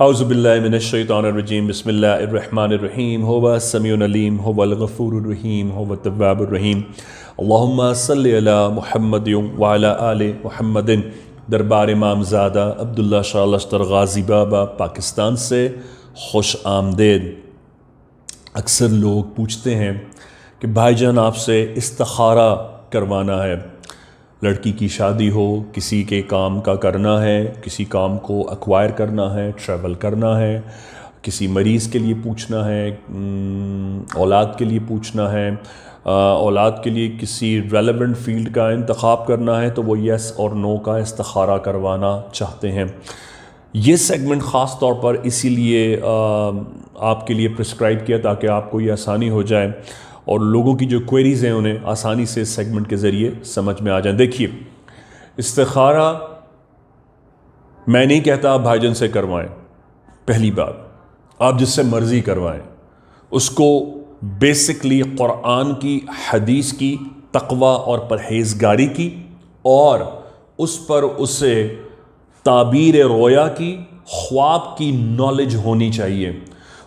اعوذ باللہ من الشیطان الرجیم بسم اللہ الرحمن الرحیم هو السمیع العلیم هو الغفور الرحیم هو التواب الرحیم اللہم صلی علی محمد وعلی آل محمد۔ دربار امام زادہ عبداللہ شاہ لشتر غازی بابا پاکستان سے خوش آمدید۔ اکثر لوگ پوچھتے ہیں کہ بھائی جان آپ سے استخارہ کروانا ہے، لڑکی کی شادی ہو، کسی کے کام کا کرنا ہے، کسی کام کو ایکوائر کرنا ہے، ٹریول کرنا ہے، کسی مریض کے لیے پوچھنا ہے، اولاد کے لیے پوچھنا ہے، اولاد کے لیے کسی ریلیونٹ فیلڈ کا انتخاب کرنا ہے تو وہ یس اور نو کا استخارہ کروانا چاہتے ہیں۔ یہ سیگمنٹ خاص طور پر اسی لیے آپ کے لیے پرسکرائب کیا تاکہ آپ کو یہ آسانی ہو جائے اور لوگوں کی جو کوئریز ہیں انہیں آسانی سے اس سیگمنٹ کے ذریعے سمجھ میں آ جائیں۔ دیکھیے، استخارہ میں نہیں کہتا آپ بھائی جان سے کروائیں، پہلی بات آپ جس سے مرضی کروائیں، اس کو بیسکلی قرآن کی، حدیث کی، تقوی اور پرہیزگاری کی، اور اس پر اسے تعبیر رویا کی، خواب کی نالج ہونی چاہیے۔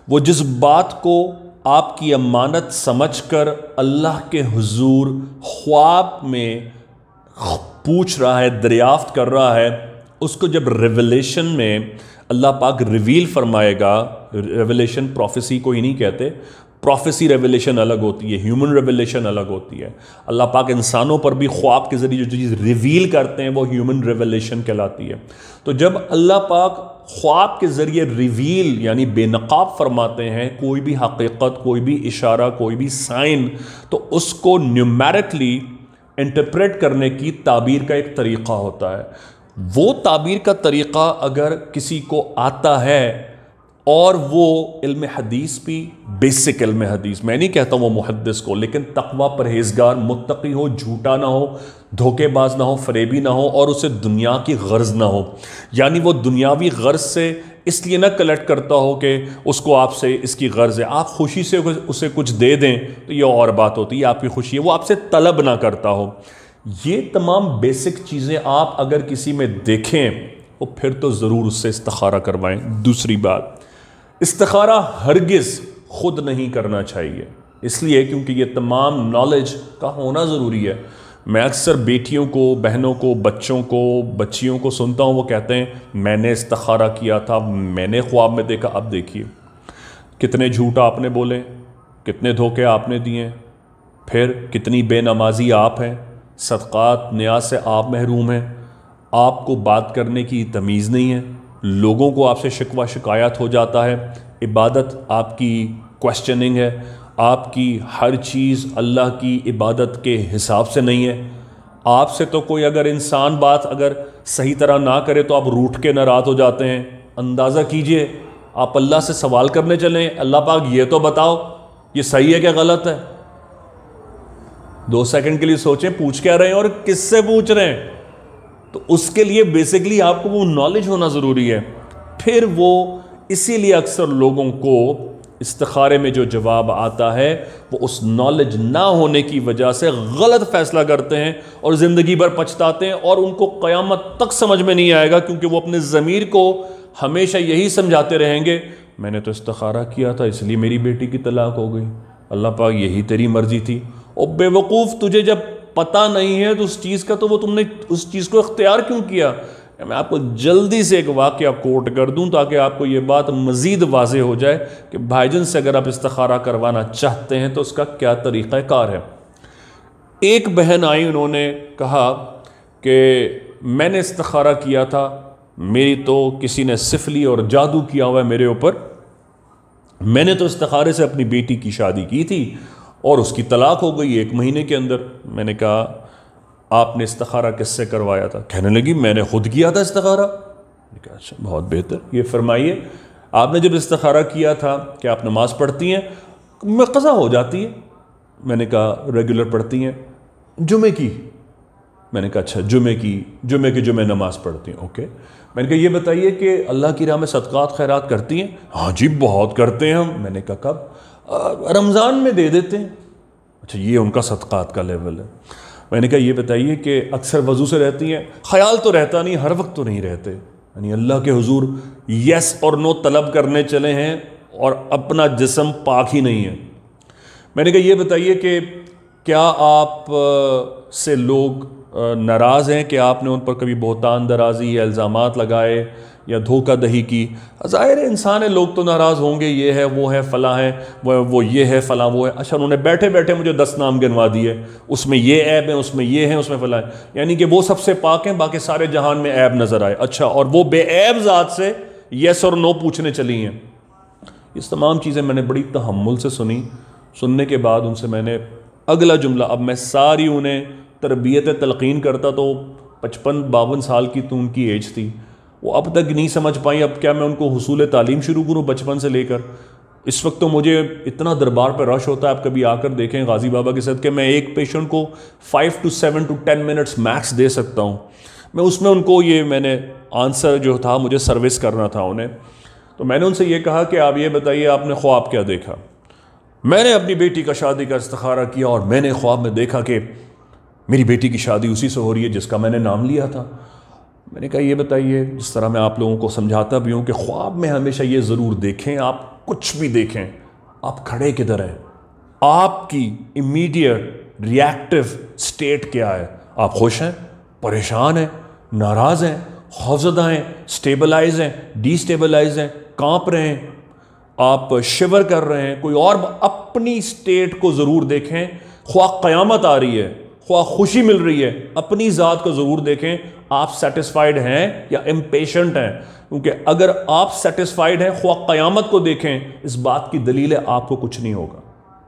وہ جس بات کو آپ کی امانت سمجھ کر اللہ کے حضور خواب میں پوچھ رہا ہے، دریافت کر رہا ہے، اس کو جب ریویلیشن میں اللہ پاک ریویل فرمائے گا، ریویلیشن پروفیسی کو ہی نہیں کہتے، پروفیسی ریویلیشن الگ ہوتی ہے، ہیومن ریویلیشن الگ ہوتی ہے۔ اللہ پاک انسانوں پر بھی خواب کے ذریعے جو چیز ریویل کرتے ہیں وہ ہیومن ریویلیشن کہلاتی ہے۔ تو جب اللہ پاک خواب کے ذریعے ریویل یعنی بے نقاب فرماتے ہیں کوئی بھی حقیقت، کوئی بھی اشارہ، کوئی بھی سائن، تو اس کو نیومیرکلی انٹرپریٹ کرنے کی تعبیر کا ایک طریقہ ہوتا ہے۔ وہ تعبیر کا طریقہ اگر کسی کو آتا ہے اور وہ علم حدیث بھی، بیسک علم حدیث، میں نہیں کہتا وہ محدث کو، لیکن تقوی، پرہیزگار، متقی ہو، جھوٹا نہ ہو، دھوکے باز نہ ہو، فریبی نہ ہو، اور اسے دنیا کی غرض نہ ہو، یعنی وہ دنیاوی غرض سے اس لیے نہ کلیکٹ کرتا ہو کہ اس کو آپ سے اس کی غرض ہے، آپ خوشی سے اسے کچھ دے دیں تو یہ اور بات ہوتی ہے، آپ کی خوشی ہے، وہ آپ سے طلب نہ کرتا ہو۔ یہ تمام بیسک چیزیں آپ اگر کسی میں دیکھیں تو پھر تو ضرور اس سے استخارہ کروائیں۔ دوسری بات، استخارہ ہرگز خود نہیں کرنا چاہیے، اس لیے کیونکہ یہ تمام نالج کا ہونا ضروری ہے۔ میں اکثر بیٹیوں کو، بہنوں کو، بچوں کو، بچیوں کو سنتا ہوں، وہ کہتے ہیں میں نے استخارہ کیا تھا، میں نے خواب میں دیکھا۔ اب دیکھیے کتنے جھوٹ آپ نے بولے، کتنے دھوکے آپ نے دیے، پھر کتنی بے نمازی آپ ہیں، صدقات نیاز سے آپ محروم ہیں، آپ کو بات کرنے کی تمیز نہیں ہے، لوگوں کو آپ سے شکوہ شکایت ہو جاتا ہے، عبادت آپ کی کویسچننگ ہے، آپ کی ہر چیز اللہ کی عبادت کے حساب سے نہیں ہے۔ آپ سے تو کوئی اگر انسان بات اگر صحیح طرح نہ کرے تو آپ روٹھ کے ناراض ہو جاتے ہیں۔ اندازہ کیجئے آپ اللہ سے سوال کرنے چلیں، اللہ پاک یہ تو بتاؤ یہ صحیح ہے کہ غلط ہے؟ 2 سیکنڈ کے لیے سوچیں پوچھ کیا رہے ہیں اور کس سے پوچھ رہے ہیں؟ تو اس کے لیے بیسکلی آپ کو وہ نالج ہونا ضروری ہے۔ پھر وہ اسی لیے اکثر لوگوں کو استخارے میں جو جواب آتا ہے وہ اس نالج نہ ہونے کی وجہ سے غلط فیصلہ کرتے ہیں اور زندگی بھر پچھتاتے ہیں، اور ان کو قیامت تک سمجھ میں نہیں آئے گا، کیونکہ وہ اپنے ضمیر کو ہمیشہ یہی سمجھاتے رہیں گے میں نے تو استخارہ کیا تھا اس لیے میری بیٹی کی طلاق ہو گئی، اللہ پاک یہی تیری مرضی تھی۔ اور بے وقوف، تجھے جب پتہ نہیں ہے تو اس چیز کا تو وہ تم نے اس چیز کو اختیار کیوں کیا؟ میں آپ کو جلدی سے ایک واقعہ کوٹ کر دوں تاکہ آپ کو یہ بات مزید واضح ہو جائے کہ بھائی جان سے اگر آپ استخارہ کروانا چاہتے ہیں تو اس کا کیا طریقہ کار ہے۔ ایک بہن آئی، انہوں نے کہا کہ میں نے استخارہ کیا تھا، میری تو کسی نے سفلی اور جادو کیا ہوا ہے میرے اوپر، میں نے تو استخارے سے اپنی بیٹی کی شادی کی تھی اور اس کی طلاق ہو گئی 1 مہینے کے اندر۔ میں نے کہا آپ نے استخارہ کس سے کروایا تھا؟ کہنے لگی میں نے خود کیا تھا استخارہ۔ میں نے کہا اچھا بہت بہتر، یہ فرمائیے آپ نے جب استخارہ کیا تھا کہ آپ نماز پڑھتی ہیں؟ میں قضا ہو جاتی ہے۔ میں نے کہا ریگولر پڑھتی ہیں؟ جمعے کی؟ میں نے کہا اچھا جمعے کے جمعے نماز پڑھتی ہیں، اوکے۔ میں نے کہا یہ بتائیے کہ اللہ کی راہ میں صدقات خیرات کرتی ہیں؟ ہاں جی بہت کرتے ہیں ہم۔ میں نے کہا کب؟ رمضان میں دے دیتے ہیں۔ اچھا یہ ان کا صدقات کا لیول ہے۔ میں نے کہا یہ بتائیے کہ اکثر وضو سے رہتی ہیں؟ خیال تو رہتا نہیں، ہر وقت تو نہیں رہتے۔ یعنی اللہ کے حضور یس اور نو طلب کرنے چلے ہیں اور اپنا جسم پاک ہی نہیں ہے۔ میں نے کہا یہ بتائیے کہ کیا آپ سے لوگ ناراض ہیں کہ آپ نے ان پر کبھی بہتان درازی یا الزامات لگائے یا دھوکہ دہی کی؟ ظاہر ہے انسان ہے، لوگ تو ناراض ہوں گے، یہ ہے وہ ہے فلاں ہے وہ یہ ہے فلاں وہ ہے۔ اچھا انہوں نے بیٹھے بیٹھے مجھے 10 نام گنوا دیے، اس میں یہ عیب ہے، اس میں یہ ہے، اس میں فلاں ہے، یعنی کہ وہ سب سے پاک ہیں، باقی سارے جہان میں عیب نظر آئے۔ اچھا اور وہ بے عیب ذات سے یس اور نو پوچھنے چلی ہیں۔ اس تمام چیزیں میں نے بڑی تحمل سے سننے کے بعد ان سے میں نے اگلا جملہ، اب میں ساری انہیں تربیت تلقین کرتا تو 55-52 سال کی تو ان کی ایج تھی، وہ اب تک نہیں سمجھ پائیں۔ اب کیا میں ان کو حصول تعلیم شروع کروں بچپن سے لے کر؟ اس وقت تو مجھے اتنا دربار پہ رش ہوتا ہے، آپ کبھی آ کر دیکھیں غازی بابا کے ساتھ، کہ میں ایک پیشنٹ کو 5 to 7 to 10 منٹس میکس دے سکتا ہوں۔ میں اس میں ان کو میں نے آنسر جو تھا مجھے سروس کرنا تھا انہیں، تو میں نے ان سے یہ کہا کہ آپ یہ بتائیے آپ نے خواب کیا دیکھا؟ میں نے اپنی بیٹی کا شادی کا استخارہ کیا اور میں نے خواب میں دیکھا کہ میری بیٹی کی شادی اسی سے ہو رہی ہے جس کا میں نے نام لیا تھا۔ میں نے کہا یہ بتائیے، جس طرح میں آپ لوگوں کو سمجھاتا بھی ہوں کہ خواب میں ہمیشہ یہ ضرور دیکھیں، آپ کچھ بھی دیکھیں، آپ کھڑے کدھر ہیں، آپ کی امیڈیٹ ریئیکٹیو سٹیٹ کیا ہے؟ آپ خوش ہیں، پریشان ہیں، ناراض ہیں، خوفزدہ ہیں، سٹیبلائز ہیں، ڈی سٹیبلائز ہیں، کانپ رہے ہیں، آپ شیور کر رہے ہیں، کوئی اور اپنی سٹیٹ کو ضرور دیکھیں۔ خواہ قیامت آ رہی ہے، خواہ خوشی مل رہی ہے، اپنی ذات کو ضرور دیکھیں، آپ سیٹسفائیڈ ہیں یا امپیشنٹ ہیں؟ کیونکہ اگر آپ سیٹسفائیڈ ہیں، خواہ قیامت کو دیکھیں، اس بات کی دلیل ہے آپ کو کچھ نہیں ہوگا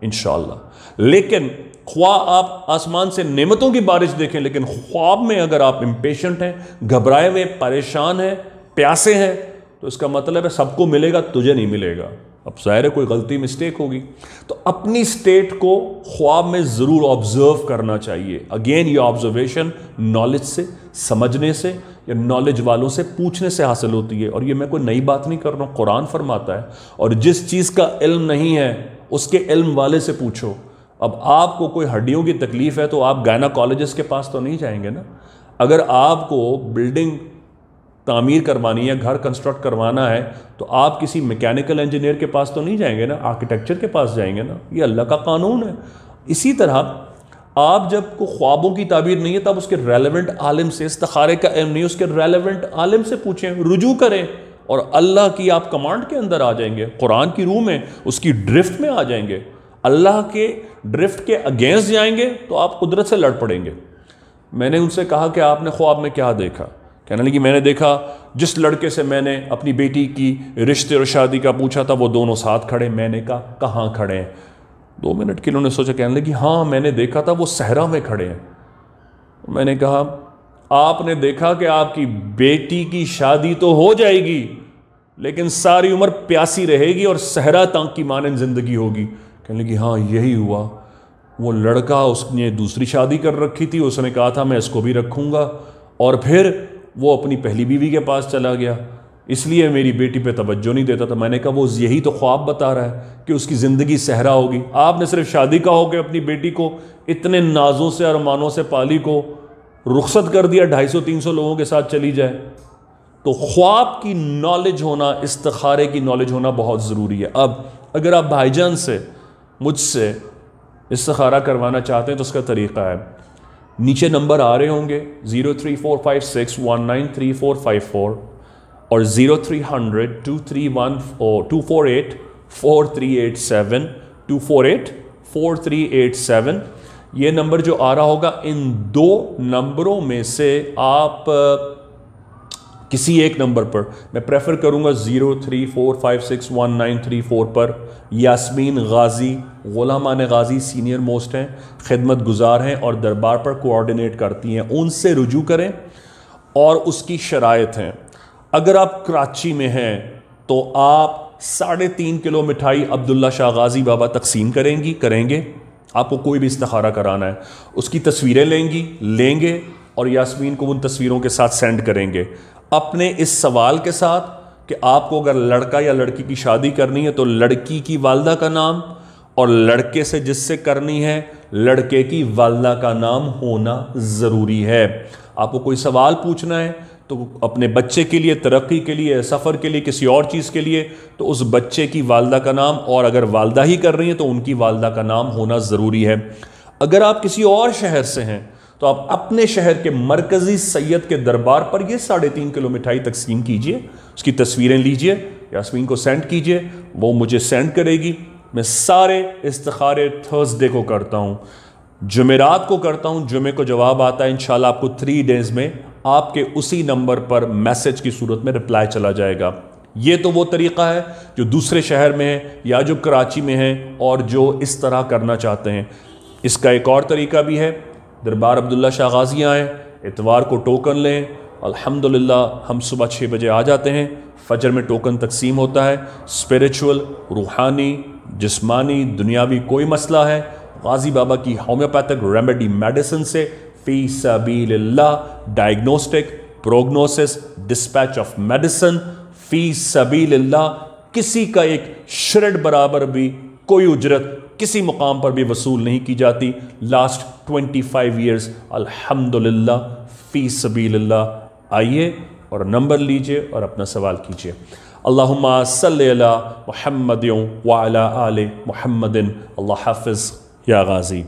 انشاءاللہ۔ لیکن خواہ آپ آسمان سے نعمتوں کی بارش دیکھیں، لیکن خواب میں اگر آپ امپیشنٹ ہیں، گھبرائے ہوئے، پریشان ہیں، پیاسے ہیں، تو اس کا مطلب ہے سب کو ملے گا، تجھے نہیں ملے گا۔ اب ظاہر ہے کوئی غلطی مسٹیک ہوگی، تو اپنی سٹیٹ کو خواب میں ضرور آبزرو کرنا چاہیے۔ اگین یہ آبزرویشن نالج سے، سمجھنے سے یا نالج والوں سے پوچھنے سے حاصل ہوتی ہے، اور یہ میں کوئی نئی بات نہیں کر رہا ہوں، قرآن فرماتا ہے۔ اور جس چیز کا علم نہیں ہے اس کے علم والے سے پوچھو۔ اب آپ کو کوئی ہڈیوں کی تکلیف ہے تو آپ گائناکالوجسٹ کے پاس تو نہیں جائیں گے نا۔ اگر آپ کو بلڈنگ تعمیر کروانی ہے، گھر کنسٹرکٹ کروانا ہے، تو آپ کسی میکینیکل انجینئر کے پاس تو نہیں جائیں گے نا، آرکیٹیکچر کے پاس جائیں گے نا۔ یہ اللہ کا قانون ہے۔ اسی طرح آپ جب کو خوابوں کی تعبیر نہیں ہے تب اس کے ریلیونٹ عالم سے، استخارے کا علم نہیں، اس کے ریلیونٹ عالم سے پوچھیں، رجوع کریں، اور اللہ کی آپ کمانڈ کے اندر آ جائیں گے، قرآن کی روح میں، اس کی ڈرفٹ میں آ جائیں گے۔ اللہ کے ڈرفٹ کے اگینسٹ جائیں گے تو آپ قدرت سے لڑ پڑیں گے۔ میں نے ان سے کہا کہ آپ نے خواب میں کیا دیکھا؟ کہنے لگی میں نے دیکھا جس لڑکے سے میں نے اپنی بیٹی کی رشتے اور شادی کا پوچھا تھا وہ دونوں ساتھ کھڑے۔ میں نے کہا کہاں کھڑے ہیں؟ 2 منٹ کے انہوں نے سوچا، کہنے لگی ہاں میں نے دیکھا تھا وہ صحرا میں کھڑے ہیں۔ میں نے کہا آپ نے دیکھا کہ آپ کی بیٹی کی شادی تو ہو جائے گی لیکن ساری عمر پیاسی رہے گی اور صحرا تانک کی مانند زندگی ہوگی؟ کہنے لگی ہاں یہی ہوا۔ وہ لڑکا اس نے دوسری شادی کر رکھی تھی، اس نے کہا تھا میں اس کو بھی رکھوں گا، اور پھر وہ اپنی پہلی بیوی کے پاس چلا گیا، اس لیے میری بیٹی پہ توجہ نہیں دیتا تھا۔ میں نے کہا وہ یہی تو خواب بتا رہا ہے کہ اس کی زندگی صحرا ہوگی۔ آپ نے صرف شادی کا ہو کے اپنی بیٹی کو اتنے نازوں سے ارمانوں سے پالی کو رخصت کر دیا، 250-300 لوگوں کے ساتھ چلی جائے۔ تو خواب کی نالج ہونا، استخارے کی نالج ہونا بہت ضروری ہے۔ اب اگر آپ بھائی جان سے، مجھ سے استخارہ کروانا چاہتے ہیں تو اس کا طریقہ ہے، نیچے نمبر آ رہے ہوں گے 03456193454 اور 0300-248-4387 248-4387۔ یہ نمبر جو آ رہا ہوگا، ان 2 نمبروں میں سے آپ کسی ایک نمبر پر، میں پریفر کروں گا 034561934 پر، یاسمین غازی، غلامان غازی سینئر موسٹ ہیں، خدمت گزار ہیں اور دربار پر کوآرڈینیٹ کرتی ہیں، ان سے رجوع کریں۔ اور اس کی شرائط ہیں، اگر آپ کراچی میں ہیں تو آپ 3.5 کلو مٹھائی عبداللہ شاہ غازی بابا تقسیم کریں گے۔ آپ کو کوئی بھی استخارہ کرانا ہے، اس کی تصویریں لیں گے اور یاسمین کو ان تصویروں کے ساتھ سینڈ کریں گے، اپنے اس سوال کے ساتھ کہ آپ کو اگر لڑکا یا لڑکی کی شادی کرنی ہے تو لڑکی کی والدہ کا نام، اور لڑکے سے جس سے کرنی ہے لڑکے کی والدہ کا نام ہونا ضروری ہے۔ آپ کو کوئی سوال پوچھنا ہے تو اپنے بچے کے لیے، ترقی کے لیے، سفر کے لیے، کسی اور چیز کے لیے، تو اس بچے کی والدہ کا نام، اور اگر والدہ ہی کر رہی ہیں تو ان کی والدہ کا نام ہونا ضروری ہے۔ اگر آپ کسی اور شہر سے ہیں تو آپ اپنے شہر کے مرکزی سید کے دربار پر یہ 3.5 کلو مٹھائی تقسیم کیجئے، اس کی تصویریں لیجئے، یاسمین کو سینڈ کیجئے، وہ مجھے سینڈ کرے گی۔ میں سارے استخارے تھرسڈے کو کرتا ہوں، جمعرات کو کرتا ہوں، جمعے کو جواب آتا ہے، انشاءاللہ آپ کو 3 ڈیز میں آپ کے اسی نمبر پر میسج کی صورت میں رپلائی چلا جائے گا۔ یہ تو وہ طریقہ ہے جو دوسرے شہر میں ہے یا جو کراچی میں ہے اور جو اس طرح کرنا چاہتے ہیں۔ اس کا ایک اور طریقہ بھی ہے، دربار عبداللہ شاہ غازی آئیں، اتوار کو ٹوکن لیں، الحمدللہ ہم صبح 6 بجے آ جاتے ہیں، فجر میں ٹوکن تقسیم ہوتا ہے۔ اسپریچول، روحانی، جسمانی، دنیاوی کوئی مسئلہ ہے، غازی بابا کی ہومیوپیتھک ریمیڈی میڈیسن سے فی سبیل اللہ، diagnostic, prognosis, dispatch of medicine, فی سبیل اللہ، کسی کا ایک شرڈ برابر بھی کوئی اجرت کسی مقام پر بھی وصول نہیں کی جاتی۔ لاسٹ 25 ایئرز الحمدللہ فی سبیل اللہ۔ آئیے اور نمبر لیجئے اور اپنا سوال کیجئے۔ اللہم صلی علی محمد وعلی آل محمد۔ اللہ حافظ یا غازی۔